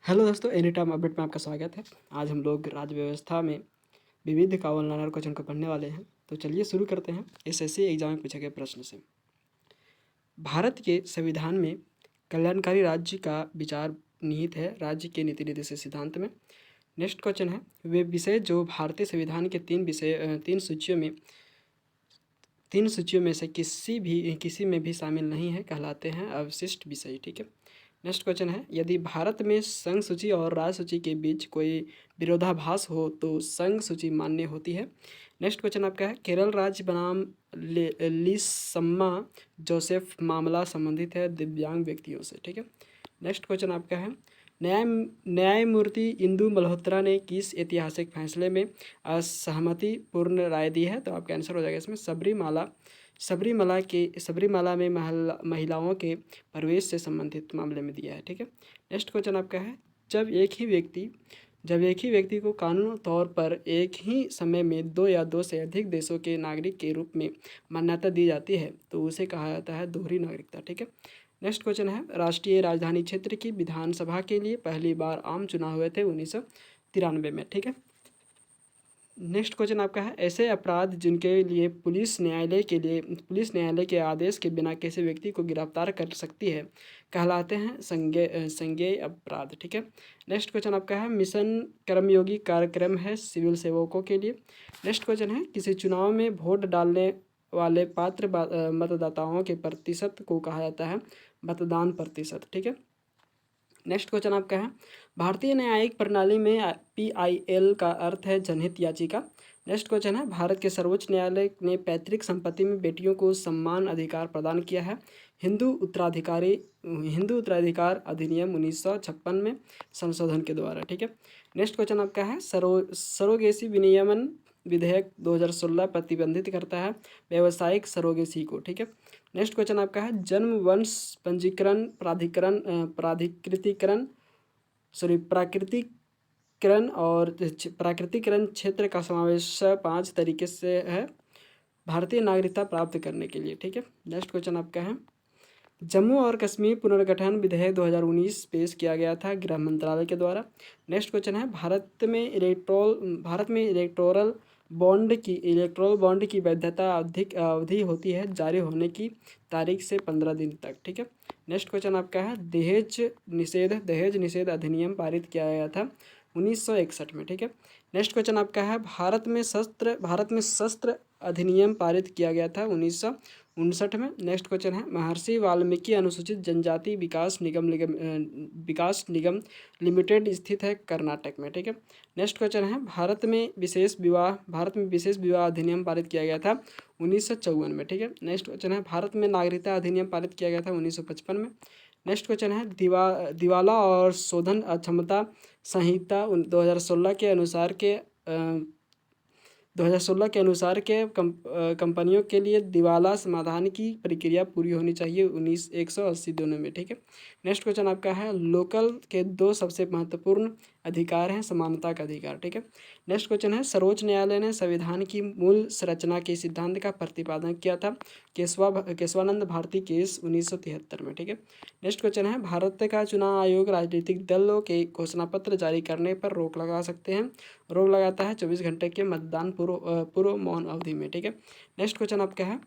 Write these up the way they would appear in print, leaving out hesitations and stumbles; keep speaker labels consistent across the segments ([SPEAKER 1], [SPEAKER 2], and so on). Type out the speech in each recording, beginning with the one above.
[SPEAKER 1] Hello दोस्तों, any time update में आपका स्वागत है। आज हम लोग राज्य व्यवस्था में विविध काउंटर क्वेश्चन को पढ़ने वाले हैं। तो चलिए शुरू करते हैं एसएससी एग्जाम में पूछे गए प्रश्न से। भारत के संविधान में कल्याणकारी राज्य का विचार निहित है राज्य के नीति निर्देश सिद्धांत में। नेक्स्ट क्वेश्चन है, वे विषय जो भारतीय संविधान के तीन सूचियों में से किसी में भी शामिल नहीं है कहलाते हैं अवशिष्ट विषय। ठीक है। नेक्स्ट क्वेश्चन है, यदि भारत में संघ सूची और राज्य सूची के बीच कोई विरोधाभास हो तो संघ सूची मान्य होती है। नेक्स्ट क्वेश्चन आपका है, केरल राज्य बनाम लिसम्मा जोसेफ मामला संबंधित है दिव्यांग व्यक्तियों से। ठीक है। नेक्स्ट क्वेश्चन आपका है, न्यायमूर्ति इंदु मल्होत्रा ने किस ऐतिहासिक फैसले में असहमति पूर्ण राय दी है। तो आपका आंसर हो जाएगा इसमें सबरीमाला में महिलाओं के प्रवेश से संबंधित मामले में दिया है। ठीक है। नेक्स्ट क्वेश्चन आपका है, जब एक ही व्यक्ति को कानूनी तौर पर एक ही समय में दो या दो से अधिक देशों के नागरिक के रूप में मान्यता दी जाती है तो उसे कहा जाता है दोहरी नागरिकता। ठीक है। नेक्स्ट क्वेश्चन है, राष्ट्रीय राजधानी क्षेत्र की विधानसभा के लिए पहली बार आम चुनाव हुए थे 1993 में। ठीक है। नेक्स्ट क्वेश्चन आपका है, ऐसे अपराध जिनके लिए पुलिस न्यायालय के आदेश के बिना किसी व्यक्ति को गिरफ्तार कर सकती है कहलाते हैं संज्ञेय अपराध। ठीक है। नेक्स्ट क्वेश्चन आपका है, मिशन कर्मयोगी कार्यक्रम है सिविल सेवकों के लिए। नेक्स्ट क्वेश्चन है, किसी चुनाव में वोट डालने वाले पात्र मतदाताओं के प्रतिशत को कहा जाता है मतदान प्रतिशत। ठीक है। नेक्स्ट क्वेश्चन आपका है, भारतीय न्यायिक प्रणाली में PIL का अर्थ है जनहित याचिका। नेक्स्ट क्वेश्चन है, भारत के सर्वोच्च न्यायालय ने पैतृक संपत्ति में बेटियों को समान अधिकार प्रदान किया है हिंदू उत्तराधिकार अधिनियम 1956 में संशोधन के द्वारा। ठीक है। नेक्स्ट क्वेश्चन आपका है, सरोगेसी विनियमन विधेयक 2016 प्रतिबंधित करता है व्यावसायिक सरोगेसी को। ठीक है। नेक्स्ट क्वेश्चन आपका है, जन्म वंश पंजीकरण प्राकृतिकरण क्षेत्र का समावेश 5 तरीके से है भारतीय नागरिकता प्राप्त करने के लिए। ठीक है। नेक्स्ट क्वेश्चन आपका है, जम्मू और कश्मीर पुनर्गठन विधेयक 2019 पेश किया गया था गृह मंत्रालय के द्वारा। नेक्स्ट क्वेश्चन है, भारत में इलेक्टोरल बॉन्ड की वैधता अवधि होती है जारी होने की तारीख से 15 दिन तक। ठीक है। नेक्स्ट क्वेश्चन आपका है, दहेज निषेध अधिनियम पारित किया गया था 1961 में। ठीक है। नेक्स्ट क्वेश्चन आपका है, भारत में शस्त्र अधिनियम पारित किया गया था 1959 में। नेक्स्ट क्वेश्चन है, महर्षि वाल्मीकि अनुसूचित जनजाति विकास निगम लिमिटेड स्थित है कर्नाटक में। ठीक है। नेक्स्ट क्वेश्चन है, भारत में विशेष विवाह अधिनियम पारित किया गया था 1954 में। ठीक है। नेक्स्ट क्वेश्चन है, भारत में नागरिकता अधिनियम पारित किया गया था 1955 में। नेक्स्ट क्वेश्चन है, दिवाला और शोधन अक्षमता संहिता 2016 के अनुसार 2016 के अनुसार कंपनियों के लिए दिवाला समाधान की प्रक्रिया पूरी होनी चाहिए 180 दिनों में। ठीक है। नेक्स्ट क्वेश्चन आपका है, लोकल के 2 सबसे महत्वपूर्ण अधिकार हैं समानता का अधिकार। ठीक है। नेक्स्ट क्वेश्चन है, सर्वोच्च न्यायालय ने संविधान की मूल संरचना के सिद्धांत का प्रतिपादन किया था केशवानंद भारती केस 1973 में। ठीक है। नेक्स्ट क्वेश्चन है, भारत का चुनाव आयोग राजनीतिक दलों के घोषणा पत्र जारी करने पर रोक लगा लगाता है 24 घंटे के मतदान पूर्व मौन अवधि में। ठीक है। नेक्स्ट क्वेश्चन आपका है,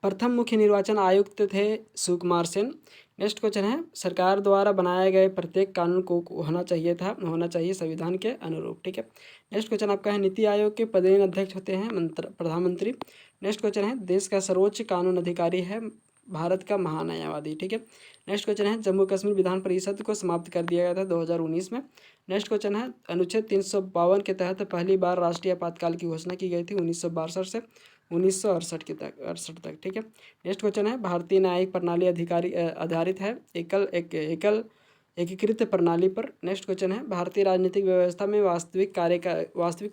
[SPEAKER 1] प्रथम मुख्य निर्वाचन आयुक्त थे सुकुमार सेन। नेक्स्ट क्वेश्चन है, सरकार द्वारा बनाए गए प्रत्येक कानून को होना चाहिए संविधान के अनुरूप। ठीक है। नेक्स्ट क्वेश्चन आपका है, नीति आयोग के पदेन अध्यक्ष होते हैं प्रधानमंत्री। नेक्स्ट क्वेश्चन है, देश का सर्वोच्च कानून अधिकारी है भारत का महान्यायवादी। ठीक है। नेक्स्ट क्वेश्चन है, जम्मू कश्मीर विधान परिषद को समाप्त कर दिया गया था 2019 में। नेक्स्ट क्वेश्चन है, अनुच्छेद 352 के तहत पहली बार राष्ट्रीय आपातकाल की घोषणा की गई थी 1962 से 1968 तक। ठीक है। नेक्स्ट क्वेश्चन है, भारतीय न्यायिक प्रणाली आधारित है एकीकृत प्रणाली पर। नेक्स्ट क्वेश्चन है, भारतीय राजनीतिक व्यवस्था में वास्तविक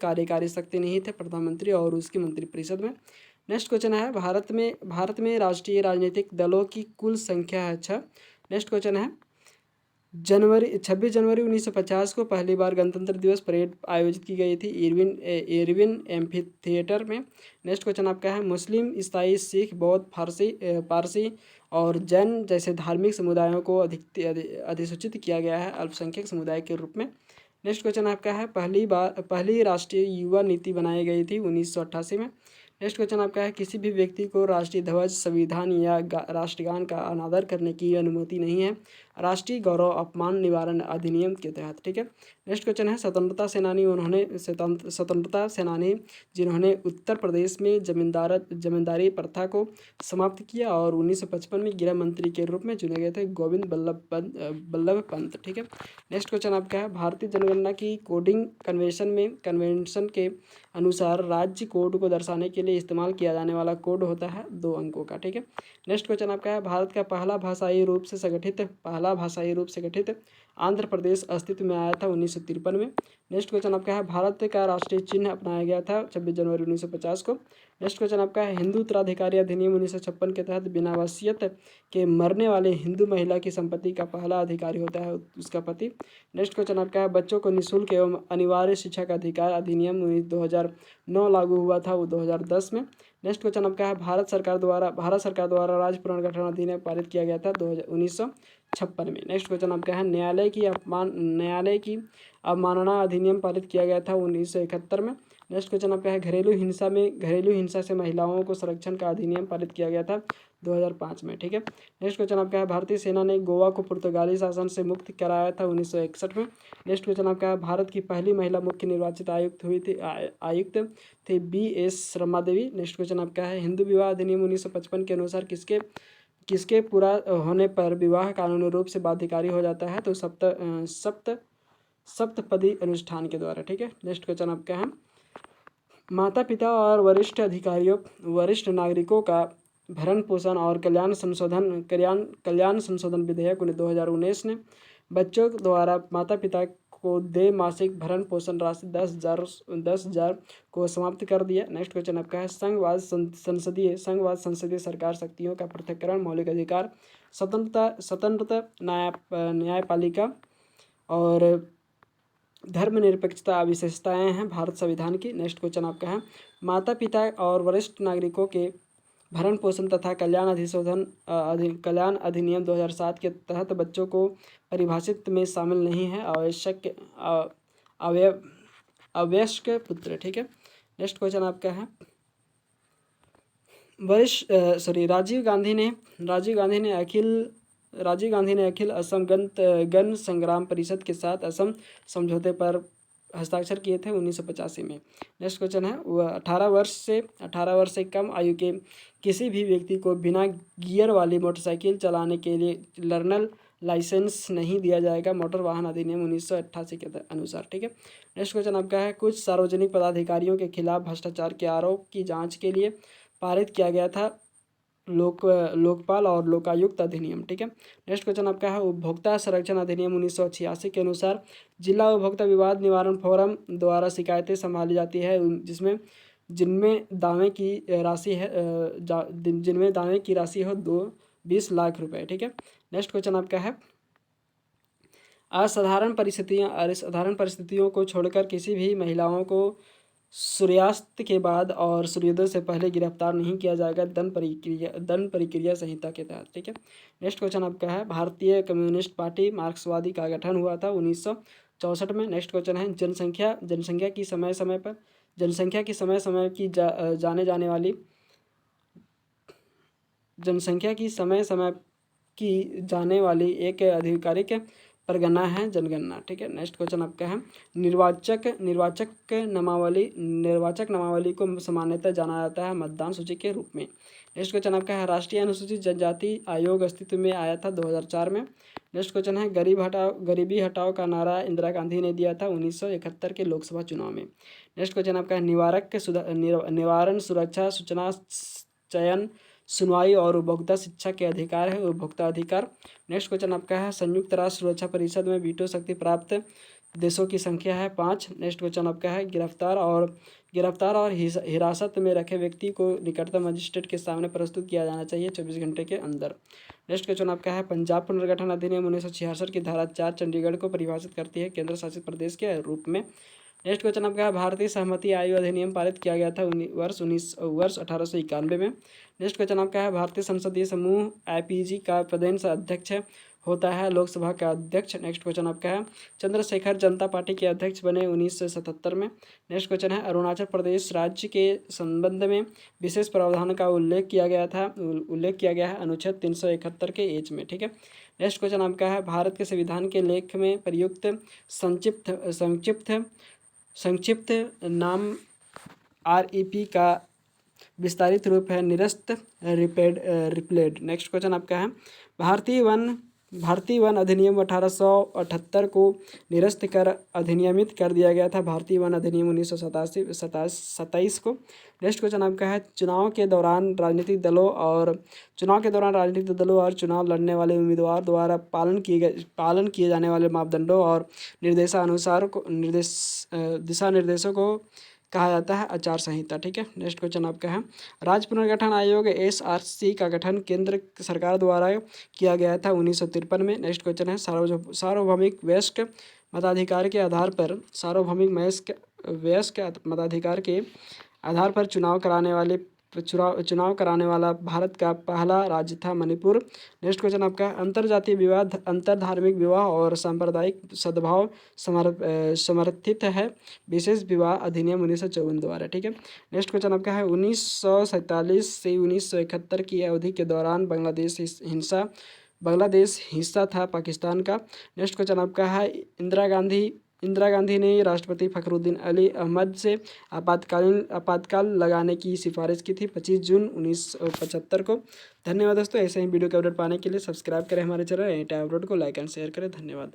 [SPEAKER 1] कार्यकारी शक्ति निहित है प्रधानमंत्री और उसकी मंत्रिपरिषद में। नेक्स्ट क्वेश्चन है, भारत में राष्ट्रीय राजनीतिक दलों की कुल संख्या है 6। नेक्स्ट क्वेश्चन है, 26 जनवरी 1950 को पहली बार गणतंत्र दिवस परेड आयोजित की गई थी इरविन एम्फी थिएटर में। नेक्स्ट क्वेश्चन आपका है, मुस्लिम ईसाई सिख बौद्ध पारसी और जैन जैसे धार्मिक समुदायों को अधिसूचित किया गया है अल्पसंख्यक समुदाय के रूप में। नेक्स्ट क्वेश्चन आपका है, पहली राष्ट्रीय युवा नीति बनाई गई थी 1988 में। नेक्स्ट क्वेश्चन आपका है, किसी भी व्यक्ति को राष्ट्रीय ध्वज, संविधान या राष्ट्रगान का अनादर करने की अनुमति नहीं है राष्ट्रीय गौरव अपमान निवारण अधिनियम के तहत। ठीक है। नेक्स्ट क्वेश्चन है, स्वतंत्रता सेनानी जिन्होंने उत्तर प्रदेश में जमींदारी प्रथा को समाप्त किया और 1955 में गृह मंत्री के रूप में चुने गए थे, गोविंद बल्लभ पंत। ठीक है। नेक्स्ट क्वेश्चन आपका है, भारतीय जनगणना की कोडिंग कन्वेंशन के अनुसार राज्य कोड को दर्शाने के लिए इस्तेमाल किया जाने वाला कोड होता है 2 अंकों का। ठीक है। नेक्स्ट क्वेश्चन आपका है, भारत का पहला भाषाई रूप से गठित आंध्र प्रदेश अस्तित्व में आया था 1953 में। नेक्स्ट क्वेश्चन आपका है, भारत का राष्ट्रीय चिन्ह अपनाया गया था 26 जनवरी 1950 को। नेक्स्ट क्वेश्चन आपका है, हिंदू उत्तराधिकारी अधिनियम 1956 के तहत बिना वसीयत के मरने वाले हिंदू महिला की संपत्ति का पहला अधिकारी होता है उसका पति। नेक्स्ट क्वेश्चन आपका है, बच्चों को निःशुल्क एवं अनिवार्य शिक्षा का अधिकार अधिनियम 2009 लागू हुआ था वो 2010 में। नेक्स्ट क्वेश्चन आपका है, भारत सरकार द्वारा राज्य पुनर्गठन अधिनियम पारित किया गया था 1956 में। नेक्स्ट क्वेश्चन आपका है, न्यायालय की अवमानना अधिनियम पारित किया गया था 1971 में। नेक्स्ट क्वेश्चन आपका है, घरेलू हिंसा से महिलाओं को संरक्षण का अधिनियम पारित किया गया था 2005 में। ठीक है। नेक्स्ट क्वेश्चन आपका है, भारतीय सेना ने गोवा को पुर्तगाली शासन से मुक्त कराया था 1961 में। नेक्स्ट क्वेश्चन आपका है, भारत की पहली महिला मुख्य निर्वाचित आयुक्त थे BS Rama Devi. Next question आपका है, हिंदू विवाह अधिनियम 1955 के अनुसार किसके पूरा होने पर विवाह कानूनी रूप से बाध्यकारी हो जाता है, तो सप्तपदी अनुष्ठान के द्वारा। ठीक है। नेक्स्ट क्वेश्चन आपका है, माता पिता और वरिष्ठ नागरिकों का भरण पोषण और कल्याण संशोधन विधेयक 2019 ने बच्चों द्वारा माता पिता को दे मासिक भरण पोषण राशि 10,000 को समाप्त कर दिया। नेक्स्ट क्वेश्चन आपका है, संघवाद संसदीय सरकार शक्तियों का पृथक्करण, मौलिक अधिकार, स्वतंत्रता न्यायपालिका और धर्मनिरपेक्षता विशेषताएं हैं भारत संविधान की। नेक्स्ट क्वेश्चन आपका है, माता पिता और वरिष्ठ नागरिकों के भरण पोषण तथा कल्याण अधिनियम 2007 के तहत बच्चों को परिभाषित में शामिल नहीं है अवयस्क पुत्र। ठीक है। नेक्स्ट क्वेश्चन आपका है, राजीव गांधी ने अखिल असम गण संग्राम परिषद के साथ असम समझौते पर हस्ताक्षर किए थे 1985 में। नेक्स्ट क्वेश्चन है, वह 18 वर्ष से कम आयु के किसी भी व्यक्ति को बिना गियर वाली मोटरसाइकिल चलाने के लिए लर्नर लाइसेंस नहीं दिया जाएगा, मोटर वाहन अधिनियम 1988 के अनुसार। ठीक है। नेक्स्ट क्वेश्चन आपका है, कुछ सार्वजनिक पदाधिकारियों के खिलाफ भ्रष्टाचार के आरोप की जांच के लिए पारित किया गया था लोकपाल और लोकायुक्त अधिनियम। ठीक है। नेक्स्ट क्वेश्चन आपका है, उपभोक्ता संरक्षण अधिनियम 1986 के अनुसार जिला उपभोक्ता विवाद निवारण फोरम द्वारा शिकायतें संभाली जाती है जिनमें दावे की राशि हो 20 लाख रुपए। ठीक है। नेक्स्ट क्वेश्चन आपका है, असाधारण परिस्थितियों को छोड़कर किसी भी महिलाओं को सूर्यास्त के बाद और सूर्योदय से पहले गिरफ्तार नहीं किया जाएगा दंड प्रक्रिया संहिता के तहत। ठीक है। नेक्स्ट क्वेश्चन आपका है, भारतीय कम्युनिस्ट पार्टी मार्क्सवादी का गठन हुआ था 1964 में। नेक्स्ट क्वेश्चन है, जनसंख्या की समय समय की जाने वाली एक आधिकारिक परगना है जनगणना। ठीक है। नेक्स्ट क्वेश्चन आपका है, निर्वाचक नामावली को सामान्यतः जाना जाता है मतदान सूची के रूप में। नेक्स्ट क्वेश्चन आपका है, राष्ट्रीय अनुसूचित जनजाति आयोग अस्तित्व में आया था 2004 में। नेक्स्ट क्वेश्चन है, गरीबी हटाओ का नारा इंदिरा गांधी ने दिया था 1971 के लोकसभा चुनाव में। नेक्स्ट क्वेश्चन आपका है, निवारण सुरक्षा सूचना चयन सुनवाई और उपभोक्ता शिक्षा के अधिकार है उपभोक्ता अधिकार। नेक्स्ट क्वेश्चन आपका है, संयुक्त राष्ट्र सुरक्षा परिषद में वीटो शक्ति प्राप्त देशों की संख्या है 5। नेक्स्ट क्वेश्चन आपका है, गिरफ्तार और हिरासत में रखे व्यक्ति को निकटतम मजिस्ट्रेट के सामने प्रस्तुत किया जाना चाहिए 24 घंटे के अंदर। नेक्स्ट क्वेश्चन आपका है, पंजाब पुनर्गठन अधिनियम 1966 की धारा 4 चंडीगढ़ को परिभाषित करती है केंद्र शासित प्रदेश के रूप में। नेक्स्ट क्वेश्चन आपका है भारतीय सहमति आयु अधिनियम पारित किया गया था वर्ष 1891 में। नेक्स्ट क्वेश्चन आपका है भारतीय संसदीय समूह आईपीजी का प्रदेश अध्यक्ष होता है लोकसभा का अध्यक्ष। नेक्स्ट क्वेश्चन आपका है चंद्रशेखर जनता पार्टी के अध्यक्ष बने 1977 में। नेक्स्ट क्वेश्चन है अरुणाचल प्रदेश राज्य के संबंध में विशेष प्रावधान का उल्लेख किया गया है अनुच्छेद 371 के एच में। ठीक है। नेक्स्ट क्वेश्चन आपका है भारत के संविधान के लेख में प्रयुक्त संक्षिप्त नाम REP का विस्तारित रूप है निरस्त रिप्लेड। नेक्स्ट क्वेश्चन आपका है भारतीय वन अधिनियम 1878 को निरस्त कर अधिनियमित कर दिया गया था भारतीय वन अधिनियम 1927 को। नेक्स्ट क्वेश्चन आपका है चुनाव के दौरान राजनीतिक दलों और चुनाव लड़ने वाले उम्मीदवार द्वारा पालन किए जाने वाले मापदंडों और दिशा निर्देशों को कहा जाता है आचार संहिता। ठीक है। नेक्स्ट क्वेश्चन आपका है राज्य पुनर्गठन आयोग SRC का गठन केंद्र सरकार द्वारा किया गया था 1953 में। नेक्स्ट क्वेश्चन है सार्वभौमिक वयस्क मताधिकार के आधार पर चुनाव कराने वाला भारत का पहला राज्य था मणिपुर। नेक्स्ट क्वेश्चन आपका अंतर्जातीय विवाह अंतरधार्मिक विवाह और सांप्रदायिक सद्भाव समर्थित है विशेष विवाह अधिनियम 1954 द्वारा। ठीक है। नेक्स्ट क्वेश्चन आपका है 1947 से 1971 की अवधि के दौरान बांग्लादेश हिस्सा था पाकिस्तान का। नेक्स्ट क्वेश्चन आपका है इंदिरा गांधी ने राष्ट्रपति फखरुद्दीन अली अहमद से आपातकाल लगाने की सिफारिश की थी 25 जून 1975 को। धन्यवाद दोस्तों। ऐसे ही वीडियो के अपडेट पाने के लिए सब्सक्राइब करें हमारे चैनल एनी टाइम अपलोड को, लाइक एंड शेयर करें। धन्यवाद।